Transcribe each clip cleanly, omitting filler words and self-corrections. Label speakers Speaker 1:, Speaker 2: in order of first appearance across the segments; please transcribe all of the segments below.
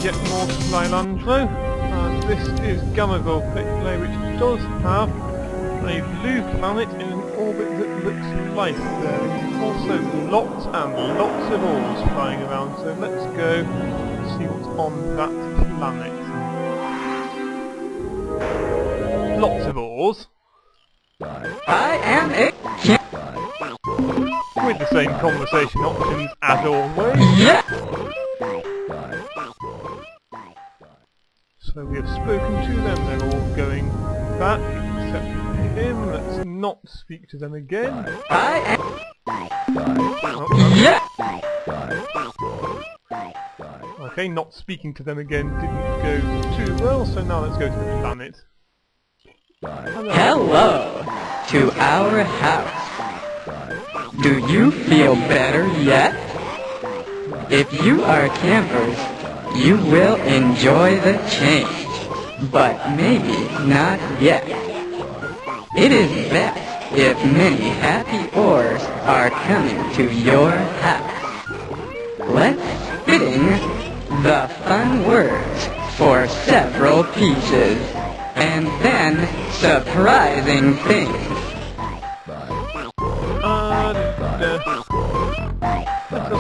Speaker 1: yet more Slylandro, and this is Gamaville Play, which does have a blue planet in an orbit that looks like there. There's also lots and lots of ores flying around, so let's go see what's on that planet. Lots of ores.
Speaker 2: I am a
Speaker 1: With the same conversation options as always.
Speaker 2: yeah.
Speaker 1: So we have spoken to them, they're all going back, except him. Let's not speak to them again.
Speaker 2: I am
Speaker 1: Oh,
Speaker 2: yeah.
Speaker 1: okay, not speaking to them again didn't go too well, so now let's go to the planet.
Speaker 2: Hello to our house. Do you feel better yet? If you are campers, you will enjoy the change, but maybe not yet. It is best if many happy ores are coming to your house. Let's spitting the fun words for several pieces, and then surprising things.
Speaker 1: Let us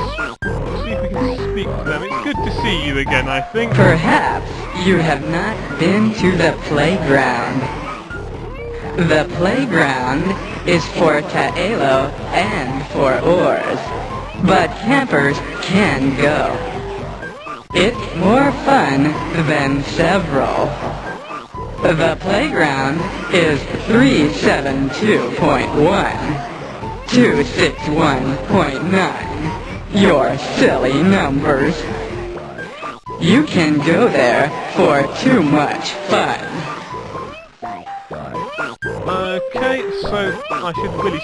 Speaker 1: see if we can speak to them. It's good to see you again, I think.
Speaker 2: Perhaps you have not been to the playground. The playground is for Taalo and for ores, but campers can go. It's more fun than several. The playground is 372.1, 261.9. Your silly numbers. You can go there for too much fun.
Speaker 1: Okay, so I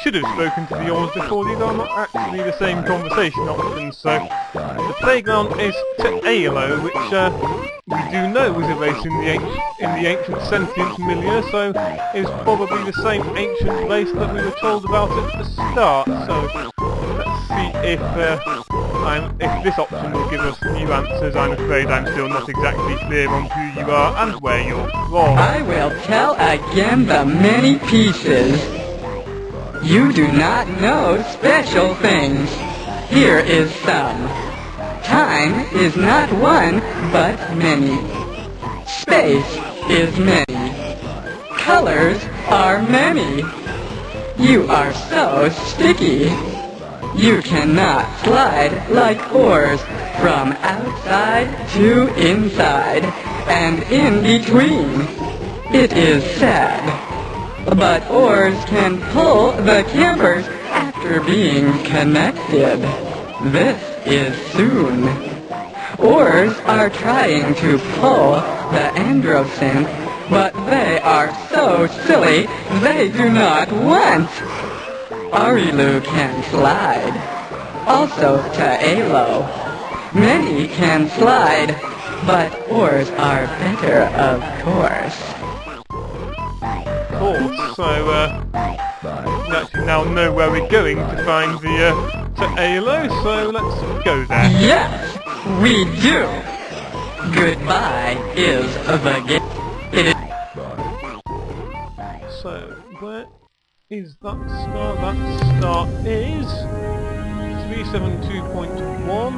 Speaker 1: should have spoken to the ores before. These are not actually the same conversation options. So the playground is Taalo, which we do know was a race in the ancient sentient milieu. So it's probably the same ancient race that we were told about at the start. So let's see if this option will give us new answers. I'm afraid I'm still not exactly clear on who you are and where you're from.
Speaker 2: I will tell again the many pieces. You do not know special things. Here is some. Time is not one, but many. Space is many. Colors are many. You are so sticky. You cannot slide like ores from outside to inside and in between. It is sad. But ores can pull the campers after being connected. This is soon. Ores are trying to pull the androsynth, but they are so silly they do not want. Arilu can slide. Also Taalo. Many can slide, but ores are better, of course.
Speaker 1: Cool. So we actually now know where we're going to find the Taalo. So let's go there.
Speaker 2: Yes, we do. Goodbye is the game. It is.
Speaker 1: So where is that star? That star is 372.1.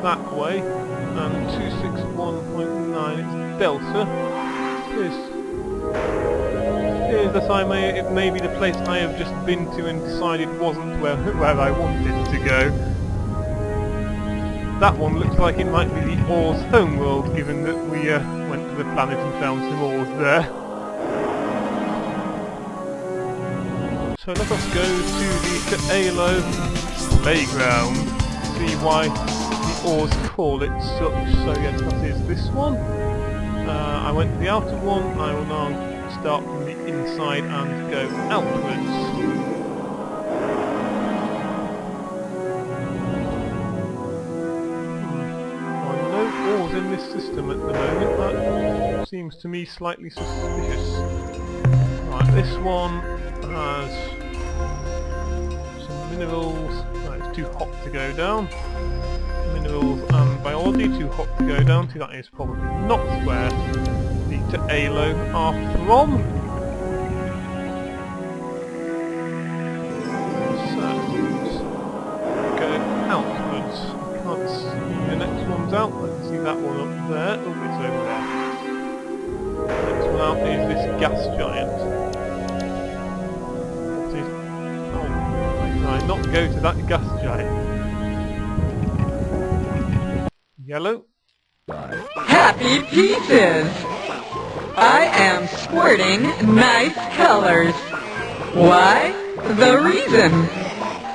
Speaker 1: That way, and 261.9. It's Delta. Here's that it may be the place I have just been to and decided wasn't where I wanted to go. That one looks like it might be the Ore's homeworld, given that we went to the planet and found some ores there. So let us go to the Taalo Playground, see why the ores call it such. So yes, that is this one. I went to the outer one. I will now start from the inside and go outwards. In this system at the moment, that seems to me slightly suspicious. Right, this one has some minerals, it's too hot to go down. Minerals and biology, too hot to go down to. That is probably not where the Taalo are from. So, go outwards. I can't see the next one's out. I can see that one up there. Oh, it's over there. The next one out is this gas giant. What is... Oh, why can I not go to that gas giant? Yellow.
Speaker 2: Happy pieces! I am squirting nice colors. Why? The reason.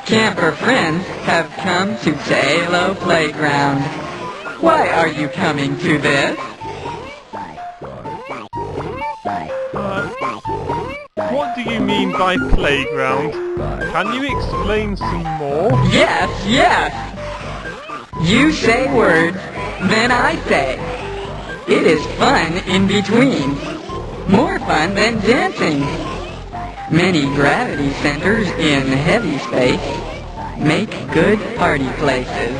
Speaker 2: Camper friends have come to Taalo Playground. Why are you coming to this?
Speaker 1: What do you mean by playground? Can you explain some more?
Speaker 2: Yes, yes! You say words, then I say. It is fun in between. More fun than dancing. Many gravity centers in heavy space make good party places.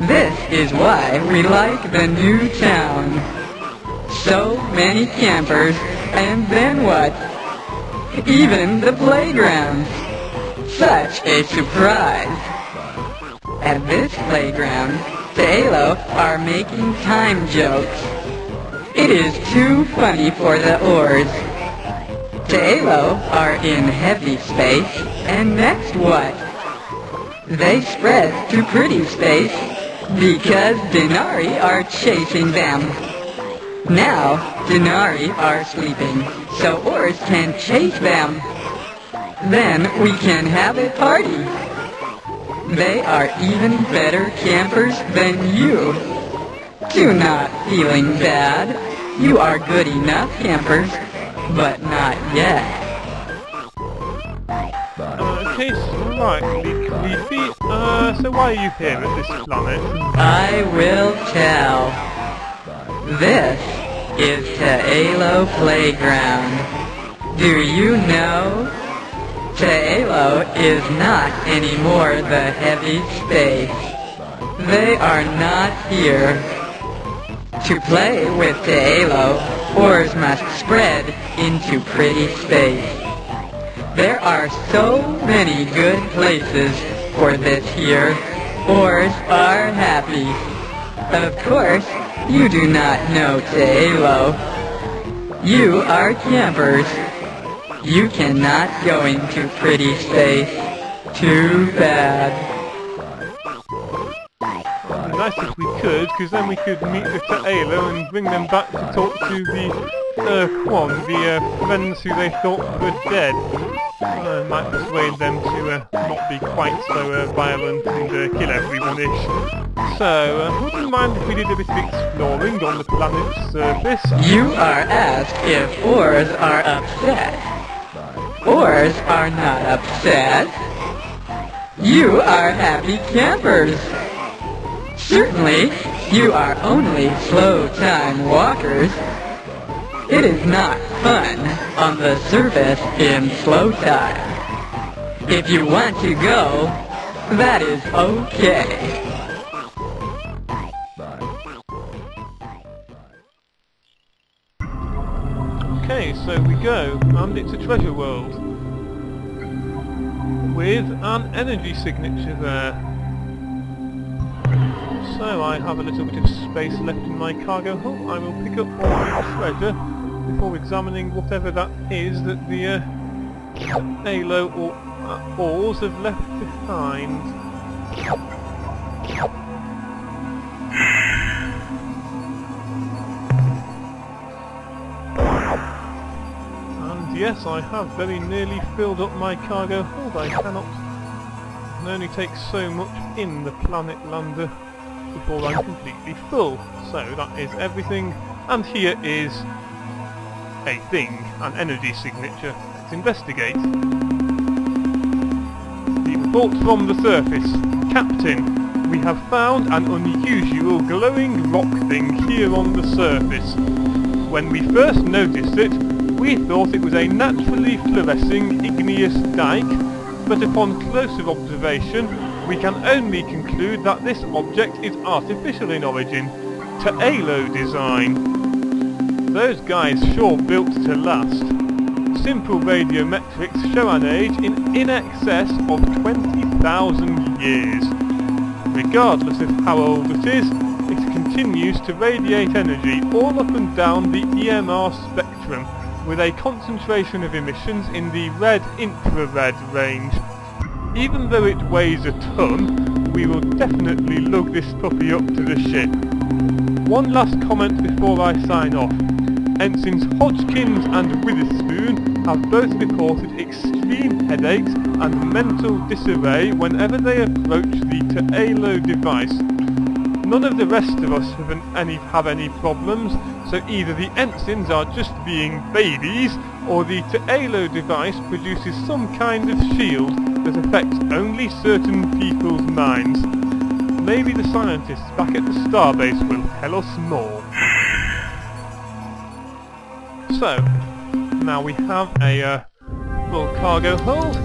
Speaker 2: This is why we like the new town. So many campers, and then what? Even the playground. Such a surprise. At this playground, Taalo are making time jokes. It is too funny for the oars. Taalo are in heavy space, and next what? They spread to pretty space because Denari are chasing them. Now, Denari are sleeping, so oars can chase them. Then we can have a party. They are even better campers than you. Do not feeling bad. You are good enough campers, but not yet.
Speaker 1: Okay, slightly creepy. So why are you here at this planet?
Speaker 2: I will tell. This is Taalo Playground. Do you know? Taalo is not anymore the heavy space. They are not here. To play with Taalo, oars must spread into pretty space. There are so many good places for this here. Oars are happy. Of course, you do not know Taalo. You are campers. You cannot go into pretty space. Too bad.
Speaker 1: It'd be nice if we could, because then we could meet the Taalo and bring them back to talk to the Ur-Quan, the friends who they thought were dead. Might persuade them to not be quite so violent and kill everyone-ish. So, would you mind if we did a bit of exploring on the planet's surface?
Speaker 2: You are asked if oars are upset. Oars are not upset. You are happy campers. Certainly, you are only slow time walkers. It is not fun on the surface in slow time. If you want to go, that is okay.
Speaker 1: Okay, so we go, and it's a treasure world. With an energy signature there. So I have a little bit of space left in my cargo hull. I will pick up all the treasure before examining whatever that is that the Taalo or oars have left behind. And yes, I have very nearly filled up my cargo hold. I can only take so much in the planet lander before I'm completely full. So that is everything, and here is a thing, an energy signature. Let's investigate. The report from the surface. Captain, we have found an unusual glowing rock thing here on the surface. When we first noticed it, we thought it was a naturally fluorescing igneous dike, but upon closer observation, we can only conclude that this object is artificial in origin, Taalo design. Those guys sure built to last. Simple radiometrics show an age in excess of 20,000 years. Regardless of how old it is, it continues to radiate energy all up and down the EMR spectrum, with a concentration of emissions in the red-infrared range. Even though it weighs a ton, we will definitely lug this puppy up to the ship. One last comment before I sign off. Ensigns Hodgkins and Witherspoon have both reported extreme headaches and mental disarray whenever they approach the Taalo device. None of the rest of us have any problems, so either the ensigns are just being babies, or the Taalo device produces some kind of shield that affects only certain people's minds. Maybe the scientists back at the starbase will tell us more. So, now we have a full cargo hold,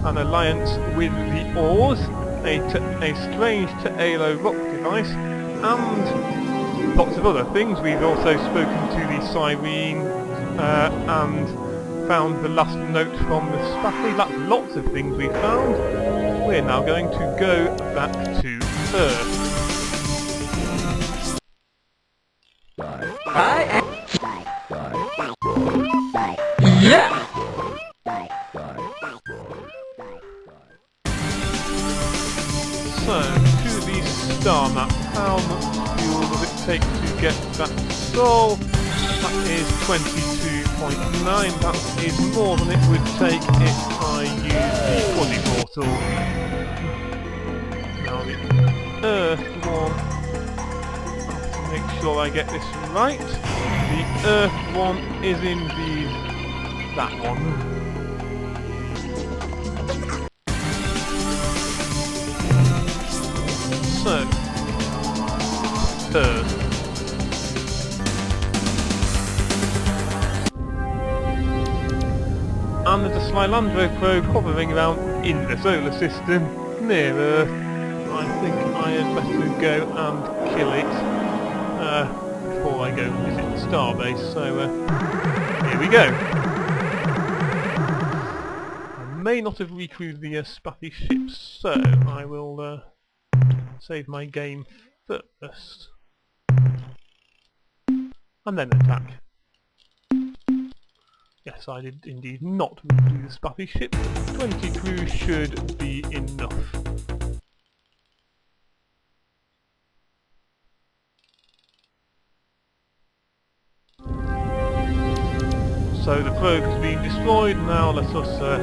Speaker 1: an alliance with the Urs, a strange Taalo rock device, and lots of other things. We've also spoken to the Cyrene and found the last note from the Spaffy. That's lots of things we found. We're now going to go back to Earth.
Speaker 2: Yeah!
Speaker 1: So, to the star map, how much fuel does it take to get back to Sol? That is 22.9, that is more than it would take if I used the body portal. Now the Earth one, I have to make sure I get this right. The Earth one is indeed that one. So, Earth. And there's a Slylandro probe hovering around in the solar system, near Earth. I think I had better go and kill it before I go visit the starbase, so here we go. I may not have recrewed the Spaffy ships, so I will save my game first, and then attack. Yes, I did indeed not recruit the Spaffy ship. 20 crew should be enough. So the probe has been destroyed. Now let us go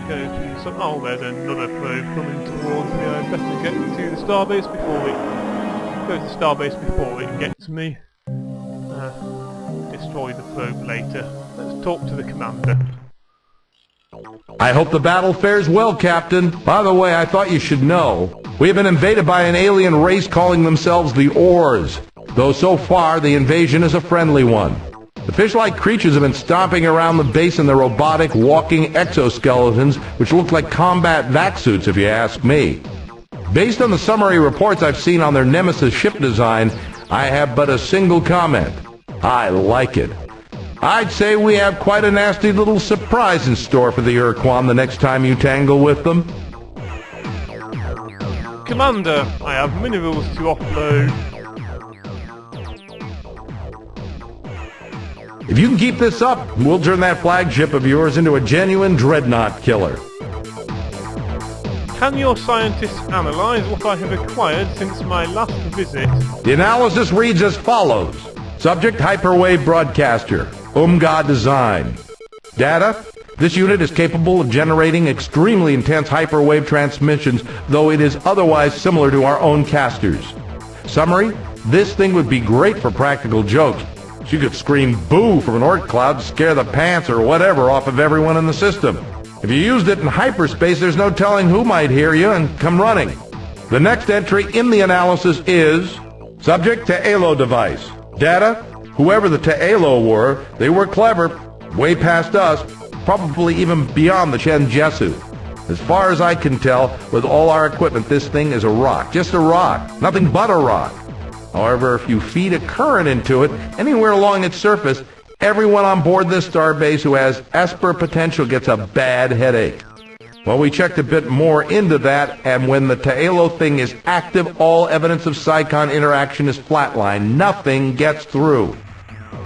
Speaker 1: to some... Oh, there's another probe coming towards me. I'd better get to the starbase before it... Go to the starbase before it gets me. Destroy the probe later. Let's talk to the commander.
Speaker 3: I hope the battle fares well, Captain. By the way, I thought you should know. We have been invaded by an alien race calling themselves the Urs. Though so far, the invasion is a friendly one. The fish-like creatures have been stomping around the base in their robotic, walking exoskeletons, which look like combat vac suits, if you ask me. Based on the summary reports I've seen on their Nemesis ship design, I have but a single comment. I like it. I'd say we have quite a nasty little surprise in store for the Ur-Quan the next time you tangle with them.
Speaker 1: Commander, I have minerals to offload.
Speaker 3: If you can keep this up, we'll turn that flagship of yours into a genuine dreadnought killer.
Speaker 1: Can your scientists analyse what I have acquired since my last visit?
Speaker 3: The analysis reads as follows. Subject Hyperwave Broadcaster, Ur-Quan design. Data, this unit is capable of generating extremely intense hyperwave transmissions, though it is otherwise similar to our own casters. Summary, this thing would be great for practical jokes. You could scream boo from an orc cloud to scare the pants or whatever off of everyone in the system. If you used it in hyperspace, there's no telling who might hear you and come running. The next entry in the analysis is Subject Taalo device. Data, whoever the Taalo were, they were clever, way past us, probably even beyond the Shen Jesu. As far as I can tell, with all our equipment, this thing is a rock. Just a rock. Nothing but a rock. However, if you feed a current into it, anywhere along its surface, everyone on board this starbase who has Esper potential gets a bad headache. Well, we checked a bit more into that, and when the Taalo thing is active, all evidence of Psychon interaction is flatlined. Nothing gets through.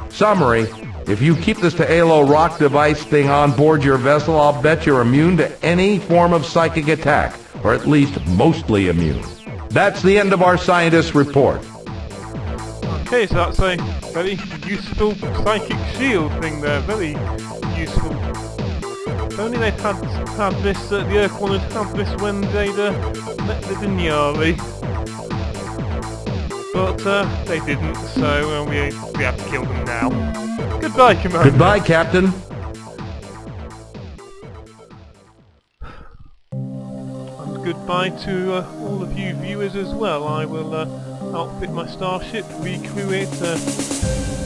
Speaker 3: Summary: if you keep this Taalo rock device thing on board your vessel, I'll bet you're immune to any form of psychic attack, or at least mostly immune. That's the end of our scientist's report.
Speaker 1: Okay, so that's a very useful psychic shield thing there, very useful. If only they'd had this, the Ur-Quan had had this when they'd met the Dinyari. But they didn't, so we have to kill them now. Goodbye, Commander.
Speaker 3: Goodbye, Captain.
Speaker 1: And goodbye to all of you viewers as well. I will outfit my starship, recrew it,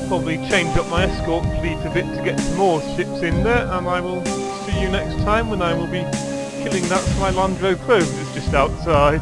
Speaker 1: probably change up my escort fleet a bit to get some more ships in there, and I will see you next time when I will be killing that Slylandro probe that's just outside.